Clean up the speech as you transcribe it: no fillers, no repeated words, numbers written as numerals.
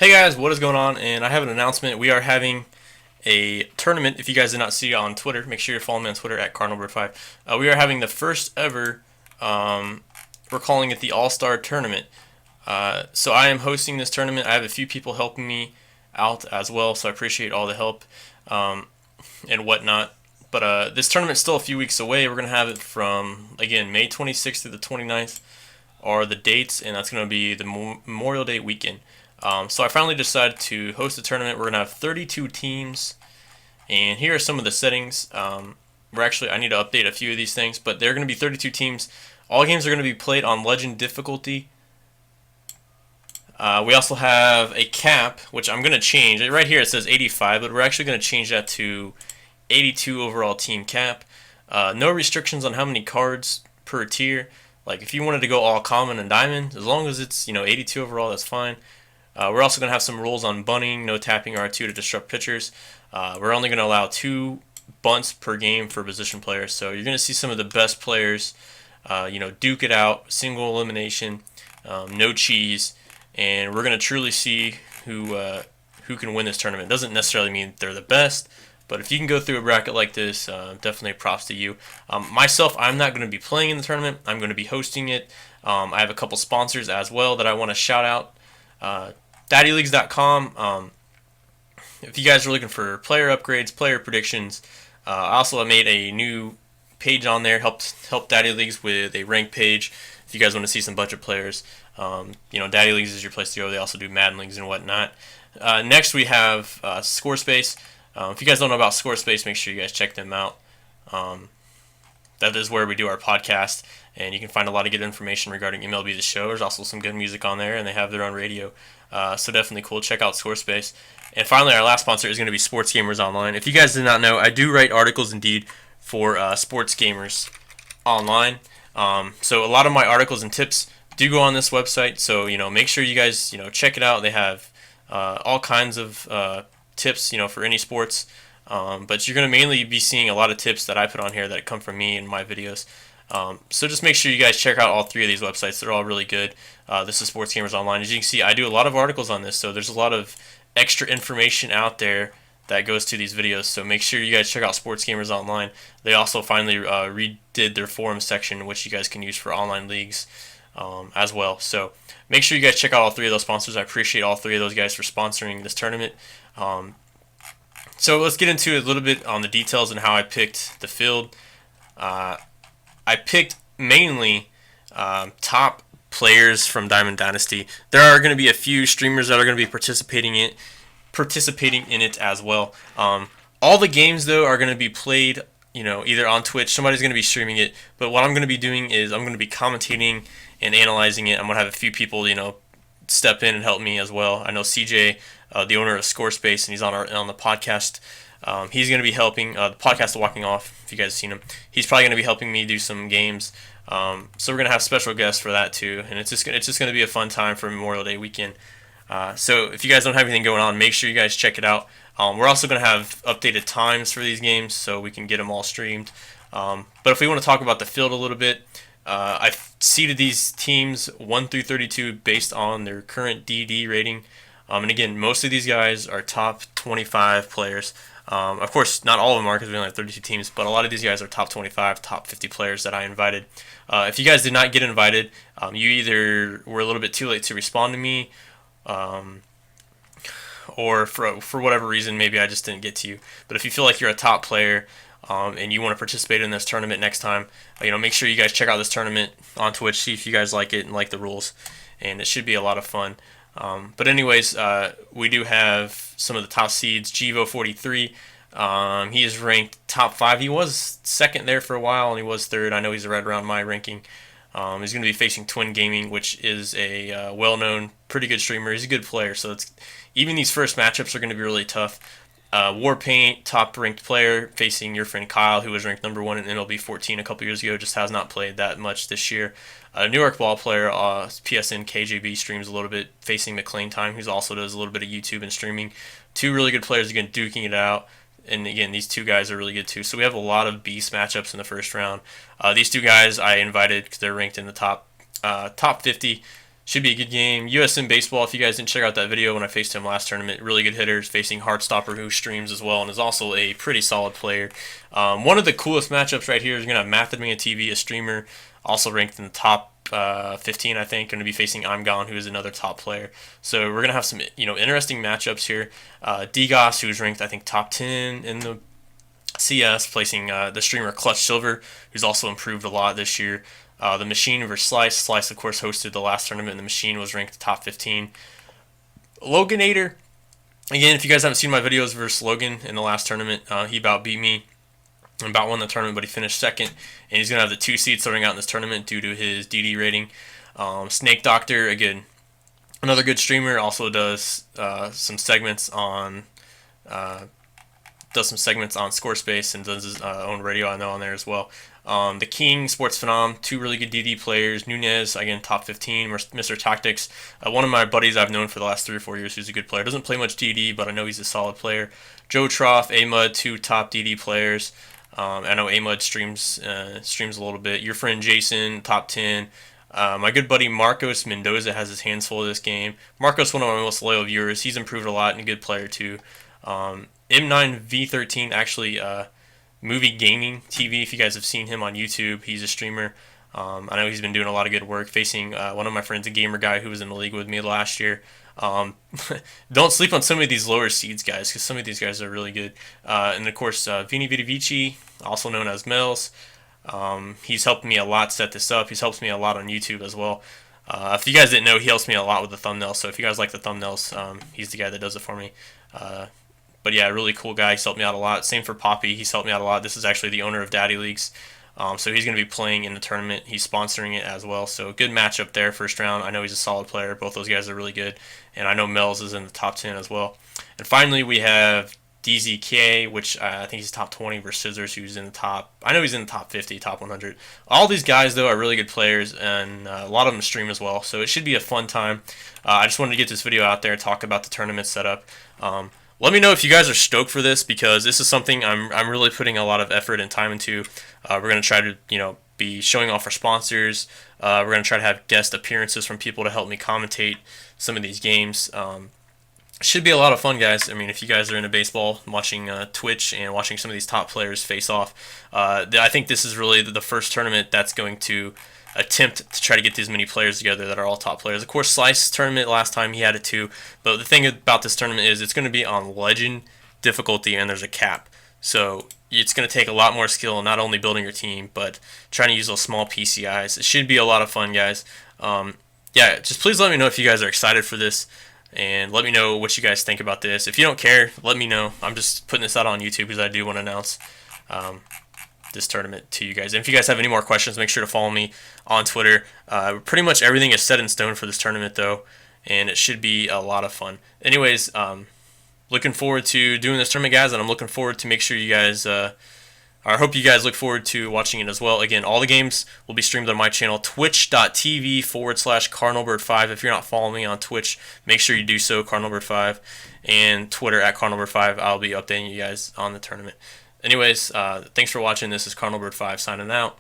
Hey guys, what is going on? And I have an announcement. We are having a tournament. If you guys did not see it on Twitter, make sure you follow me on Twitter at CardinalBird5. We are having the first ever. We're calling it the All Star Tournament. So I am hosting this tournament. I have a few people helping me out as well, so I appreciate all the help um, and whatnot. But this tournament's still a few weeks away. We're gonna have it from again May 26th to the 29th are the dates, and that's going to be the Memorial Day weekend. So I finally decided to host a tournament. We're going to have 32 teams, and here are some of the settings. I need to update a few of these things, but they're going to be 32 teams. All games are going to be played on Legend difficulty. We also have a cap, which I'm going to change. Right here it says 85, but we're actually going to change that to 82 overall team cap. No restrictions on how many cards per tier. Like if you wanted to go all common and diamond, as long as it's 82 overall, that's fine. We're also gonna have some rules on bunting, no tapping R2 to disrupt pitchers. We're only gonna allow 2 bunts per game for position players, so you're gonna see some of the best players, duke it out, single elimination, no cheese, and we're gonna truly see who can win this tournament. It doesn't necessarily mean they're the best, but if you can go through a bracket like this, definitely props to you. Myself, I'm not going to be playing in the tournament. I'm going to be hosting it. I have a couple sponsors as well that I want to shout out. DaddyLeagues.com. If you guys are looking for player upgrades, player predictions, I also made a new page on there. Help Daddy Leagues with a rank page. If you guys want to see some budget players, Daddy Leagues is your place to go. They also do Madden Leagues and whatnot. Next, we have Scorespace. If you guys don't know about Scorespace, make sure you guys check them out. That is where we do our podcast, and you can find a lot of good information regarding MLB The Show. There's also some good music on there, and they have their own radio. So definitely cool. Check out Scorespace. And finally, our last sponsor is going to be Sports Gamers Online. If you guys did not know, I do write articles indeed for Sports Gamers Online. So a lot of my articles and tips do go on this website. So make sure you guys check it out. They have all kinds of tips, for any sports. But you're going to mainly be seeing a lot of tips that I put on here that come from me in my videos. So just make sure you guys check out all three of these websites. They're all really good. This is Sports Gamers Online. As you can see, I do a lot of articles on this, so there's a lot of extra information out there that goes to these videos. So make sure you guys check out Sports Gamers Online. They also finally redid their forum section, which you guys can use for online leagues as well. So make sure you guys check out all three of those sponsors. I appreciate all three of those guys for sponsoring this tournament. So let's get into a little bit on the details and how I picked the field. I picked mainly top players from Diamond Dynasty. There are going to be a few streamers that are going to be participating in it as well. All the games though are going to be played, either on Twitch. Somebody's going to be streaming it. But what I'm going to be doing is I'm going to be commentating and analyzing it. I'm going to have a few people, step in and help me as well. I know CJ, the owner of Scorespace, and he's on the podcast. He's going to be helping the podcast, The Walking Off. If you guys have seen him, he's probably going to be helping me do some games. So we're going to have special guests for that too, and it's just going to be a fun time for Memorial Day weekend. So if you guys don't have anything going on, make sure you guys check it out. We're also going to have updated times for these games so we can get them all streamed. But if we want to talk about the field a little bit, I've seeded these teams 1 through 32 based on their current DD rating. And again, most of these guys are top 25 players. Of course, not all of them are because we only have 32 teams, but a lot of these guys are top 25, top 50 players that I invited. If you guys did not get invited, you either were a little bit too late to respond to me, or for whatever reason, maybe I just didn't get to you. But if you feel like you're a top player, and you want to participate in this tournament next time, make sure you guys check out this tournament on Twitch, see if you guys like it and like the rules, and it should be a lot of fun. But anyways, we do have some of the top seeds. Givo43, he is ranked top 5. He was second there for a while, and he was third. I know he's right around my ranking. He's going to be facing Twin Gaming, which is a well-known, pretty good streamer. He's a good player, so even these first matchups are going to be really tough. Warpaint, top-ranked player, facing your friend Kyle, who was ranked number 1 in MLB 14 a couple years ago, just has not played that much this year. New York ball player, PSN KJB, streams a little bit, facing McLean Time, who also does a little bit of YouTube and streaming. Two really good players, again, duking it out. And again, these two guys are really good too. So we have a lot of beast matchups in the first round. These two guys I invited because they're ranked in the top 50. Should be a good game. USM Baseball, if you guys didn't check out that video when I faced him last tournament, really good hitters, facing Heartstopper, who streams as well and is also a pretty solid player. One of the coolest matchups right here is going to have Mathadman TV, a streamer, also ranked in the top 15, I think, going to be facing I'm Gone, who is another top player. So we're going to have some interesting matchups here. Digos, who's ranked, I think, top 10 in the CS, placing the streamer Clutch Silver, who's also improved a lot this year. The Machine versus Slice. Slice, of course, hosted the last tournament, and the Machine was ranked top 15. Loganator, again, if you guys haven't seen my videos versus Logan in the last tournament, he about beat me and about won the tournament, but he finished second, and he's going to have the 2 seed starting out in this tournament due to his DD rating. Snake Doctor, again, another good streamer, also does some segments on Scorespace and does his own radio, I know, on there as well. The King, Sports Phenom, 2 really good DD players. Nunez, again, top 15. Mr. Tactics, one of my buddies I've known for the last 3 or 4 years who's a good player. Doesn't play much DD, but I know he's a solid player. Joe Trough, Amud, 2 top DD players. I know Amud streams a little bit. Your friend Jason, top 10. My good buddy Marcos Mendoza has his hands full of this game. Marcos, one of my most loyal viewers. He's improved a lot and a good player too. M9V13, actually, Movie Gaming TV, if you guys have seen him on YouTube, he's a streamer. I know he's been doing a lot of good work, facing one of my friends, a gamer guy who was in the league with me last year. Don't sleep on some of these lower seeds, guys, because some of these guys are really good. And of course, Vini Vidivici, also known as Mels. He's helped me a lot set this up. He's helped me a lot on YouTube as well. If you guys didn't know, he helps me a lot with the thumbnails. So if you guys like the thumbnails, he's the guy that does it for me. But yeah, really cool guy. He's helped me out a lot. Same for Poppy. He's helped me out a lot. This is actually the owner of Daddy Leagues. So he's going to be playing in the tournament. He's sponsoring it as well. So good matchup there, first round. I know he's a solid player. Both those guys are really good. And I know Mel's is in the top 10 as well. And finally, we have DZK, which I think he's top 20 versus Scissors, who's in the top. I know he's in the top 50, top 100. All these guys, though, are really good players, and a lot of them stream as well. So it should be a fun time. I just wanted to get this video out there and talk about the tournament setup. Let me know if you guys are stoked for this, because this is something I'm really putting a lot of effort and time into. We're going to try to be showing off our sponsors. We're going to try to have guest appearances from people to help me commentate some of these games. Should be a lot of fun, guys. I mean, if you guys are into baseball, watching Twitch and watching some of these top players face off, I think this is really the first tournament that's going to attempt to try to get these many players together that are all top players. Of course, Slice tournament last time he had it too, but the thing about this tournament is it's going to be on legend difficulty, and there's a cap. So it's going to take a lot more skill, not only building your team, but trying to use those small PCIs. It should be a lot of fun, guys. Yeah, just please let me know if you guys are excited for this, and let me know what you guys think about this. If you don't care, let me know. I'm just putting this out on YouTube because I do want to announce this tournament to you guys. And if you guys have any more questions, make sure to follow me on Twitter. Pretty much everything is set in stone for this tournament, though, and it should be a lot of fun. Anyways, looking forward to doing this tournament, guys, and I'm looking forward to make sure you guys, I hope you guys look forward to watching it as well. Again, all the games will be streamed on my channel, twitch.tv/CardinalBird5. If you're not following me on Twitch, make sure you do so, CardinalBird5, and Twitter @CardinalBird5. I'll be updating you guys on the tournament. Anyways, thanks for watching. This is CardinalBird5 signing out.